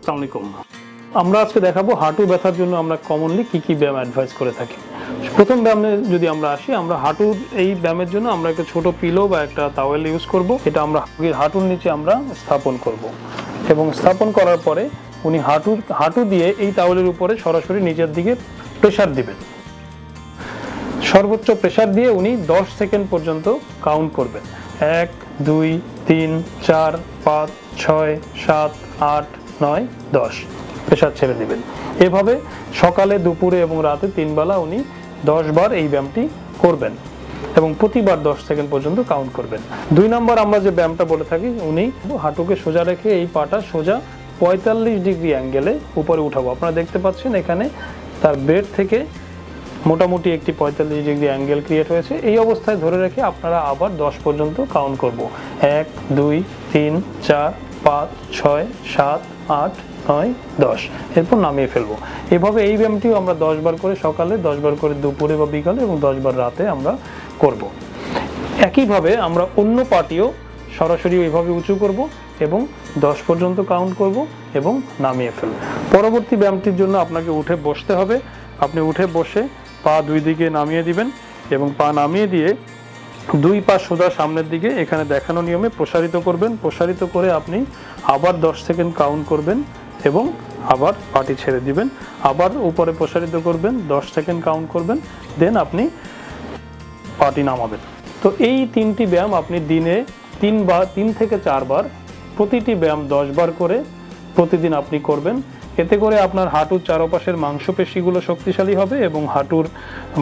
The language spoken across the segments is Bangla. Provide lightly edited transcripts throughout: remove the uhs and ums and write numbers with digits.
আসসালামু আলাইকুম। আমরা আজকে দেখাবো হাঁটু ব্যথার জন্য আমরা কমনলি কি কি ব্যায়াম অ্যাডভাইস করে থাকি। প্রথম ব্যায়ামে যদি আমরা আসি, আমরা হাঁটুর এই ব্যায়ামের জন্য আমরা একটা ছোট পিলো বা একটা টাওয়েল ইউজ করব। এটা আমরা হাঁটুর নিচে আমরা স্থাপন করব এবং স্থাপন করার পরে উনি হাঁটু দিয়ে এই টাওয়েলের উপরে সরাসরি নিচের দিকে প্রেসার দিবেন। সর্বোচ্চ প্রেসার দিয়ে উনি 10 সেকেন্ড পর্যন্ত কাউন্ট করবেন। 1 2 3 4 5 6 7 8 9 10 প্রেসার ছেড়ে দিবেন। এভাবে সকালে, দুপুরে এবং রাতে 3 বেলা উনি 10 বার এই ব্যায়ামটি করবেন এবং প্রতিবার 10 সেকেন্ড পর্যন্ত কাউন্ট করবেন। 2 নম্বর আমরা যে ব্যায়ামটা বলে থাকি, উনি হাঁটুকে সোজা রেখে এই পাটা সোজা 45 ডিগ্রি অ্যাঙ্গেলে উপরে উঠাবো। আপনারা দেখতে পাচ্ছেন এখানে তার বেড থেকে মোটামুটি একটি 45 ডিগ্রি অ্যাঙ্গেল ক্রিয়েট হয়েছে। এই অবস্থায় ধরে রেখে আপনারা আবার 10 পর্যন্ত কাউন্ট করব। 1 2 3 4 5 6 7 8 9 10 এরপর নামিয়ে ফেলবো। এভাবে এই ব্যায়ামটিও আমরা 10 বার করে সকালে, 10 বার করে দুপুরে বা বিকালে এবং 10 বার রাতে আমরা করব। একইভাবে আমরা অন্য পাটিও সরাসরি এইভাবে উঁচু করব এবং 10 পর্যন্ত কাউন্ট করব এবং নামিয়ে ফেলব। পরবর্তী ব্যায়ামটির জন্য আপনাকে উঠে বসতে হবে। আপনি উঠে বসে পা দুই দিকে নামিয়ে দিবেন এবং পা নামিয়ে দিয়ে দুই পা সোজা সামনের দিকে এখানে দেখানো নিয়মে প্রসারিত করবেন। প্রসারিত করে আপনি আবার 10 সেকেন্ড কাউন্ট করবেন এবং আবার পাটি ছেড়ে দিবেন। আবার উপরে প্রসারিত করবেন, 10 সেকেন্ড কাউন্ট করবেন, দেন আপনি পাটি নামাবেন। তো এই 3টি ব্যায়াম আপনি দিনে 3 থেকে 4 বার, প্রতিটি ব্যায়াম 10 বার করে প্রতিদিন আপনি করবেন। এতে করে আপনার হাঁটুর চারপাশের মাংসপেশিগুলো শক্তিশালী হবে এবং হাঁটুর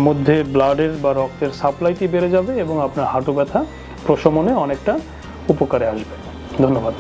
মধ্যে ব্লাডের বা রক্তের সাপ্লাইটি বেড়ে যাবে এবং আপনার হাঁটু ব্যথা প্রশমনে অনেকটা উপকারে আসবে। ধন্যবাদ।